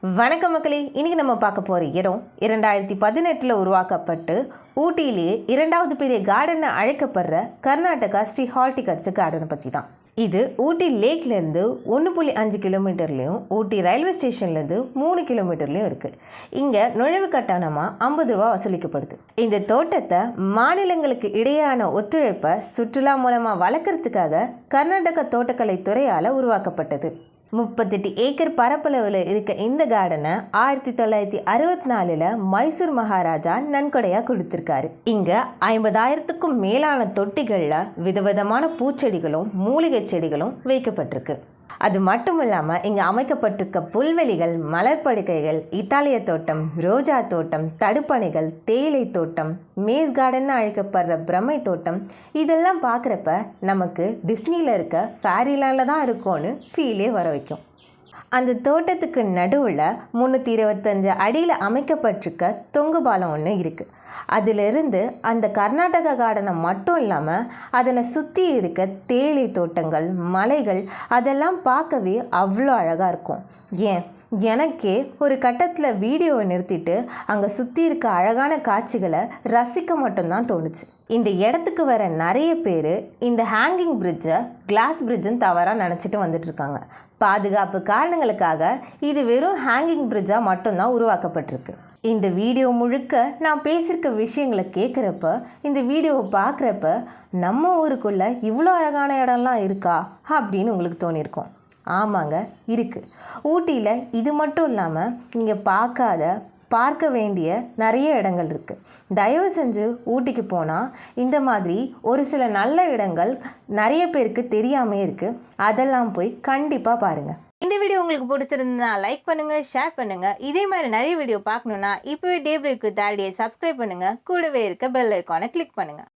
வணக்கம் மக்களே, இன்றைக்கி நம்ம பார்க்க போகிற இடம் 2018 உருவாக்கப்பட்டு ஊட்டியிலேயே இரண்டாவது பெரிய கார்டன் அழைக்கப்படுற கர்நாடகா ஸ்ரீ ஹார்டிகல்ச்சர் கார்டனை பற்றி தான். இது ஊட்டி லேக்லேருந்து 1.5 கிலோமீட்டர்லேயும் ஊட்டி ரயில்வே ஸ்டேஷன்லேருந்து 3 கிலோமீட்டர்லேயும் இருக்குது. இங்கே நுழைவு கட்டணமாக 50 ரூபா வசூலிக்கப்படுது. இந்த தோட்டத்தை மாநிலங்களுக்கு இடையேயான ஒத்துழைப்பை சுற்றுலா மூலமாக வளர்க்குறதுக்காக கர்நாடக தோட்டக்கலை துறையால் உருவாக்கப்பட்டது. 38 ஏக்கர் பரப்பளவில் இருக்க இந்த கார்டனை 1964 மைசூர் மகாராஜா நன்கொடையாக கொடுத்துருக்காரு. இங்கே 50,000க்கும் மேலான தொட்டிகளில் விதவிதமான பூச்செடிகளும் மூலிகை செடிகளும் வைக்கப்பட்டிருக்கு. அது மட்டும் இல்லாமல் இங்கே அமைக்கப்பட்டிருக்க புல்வெளிகள், மலர்படுக்கைகள், இத்தாலிய தோட்டம், ரோஜா தோட்டம், தடுப்பணைகள், தேயிலை தோட்டம், மேஸ் கார்டன் அழைக்கப்படுற பிரம்மை தோட்டம், இதெல்லாம் பார்க்குறப்ப நமக்கு டிஸ்னியில் இருக்க ஃபேரிலாண்டில் தான் இருக்கும்னு ஃபீலே வர வைக்கும். அந்த தோட்டத்துக்கு நடுவில் 325 அடியில் அமைக்கப்பட்டிருக்க தொங்கு பாலம் ஒன்று இருக்குது. அதிலிருந்து அந்த கர்நாடகா கார்டனை மட்டும் இல்லாமல் அதனை சுற்றி இருக்க தேயிலை தோட்டங்கள், மலைகள், அதெல்லாம் பார்க்கவே அவ்வளோ அழகாக இருக்கும். எனக்கே ஒரு கட்டத்தில் வீடியோவை நிறுத்திட்டு அங்கே சுற்றி இருக்க அழகான காட்சிகளை ரசிக்க மட்டும்தான் தோணுச்சு. இந்த இடத்துக்கு வர நிறைய பேர் இந்த ஹேங்கிங் பிரிட்ஜை கிளாஸ் பிரிட்ஜுன்னு தவறாக நினச்சிட்டு வந்துட்டுருக்காங்க. பாதுகாப்பு காரணங்களுக்காக இது வெறும் ஹேங்கிங் பிரிட்ஜாக மட்டும்தான் உருவாக்கப்பட்டிருக்கு. இந்த வீடியோ முழுக்க நான் பேசியிருக்க விஷயங்களை கேட்குறப்ப, இந்த வீடியோவை பார்க்குறப்ப நம்ம ஊருக்குள்ளே இவ்வளோ அழகான இடம்லாம் இருக்கா அப்படின்னு உங்களுக்கு தோணியிருக்கும். ஆமாங்க, இருக்குது. ஊட்டியில் இது மட்டும் இல்லாமல் இங்கே பார்க்க வேண்டிய நிறைய இடங்கள் இருக்குது. தயவு செஞ்சு ஊட்டிக்கு போனால் இந்த மாதிரி ஒரு சில நல்ல இடங்கள் நிறைய பேருக்கு தெரியாமே இருக்குது. அதெல்லாம் போய் கண்டிப்பாக பாருங்கள். இந்த வீடியோ உங்களுக்கு பிடிச்சிருந்தா லைக் பண்ணுங்கள், ஷேர் பண்ணுங்கள். இதே மாதிரி நிறைய வீடியோ பார்க்கணுன்னா இப்போவே டே பிரேக் வித் ஐடியை சப்ஸ்கிரைப் பண்ணுங்கள். கூடவே இருக்க பெல் ஐக்கானை கிளிக் பண்ணுங்கள்.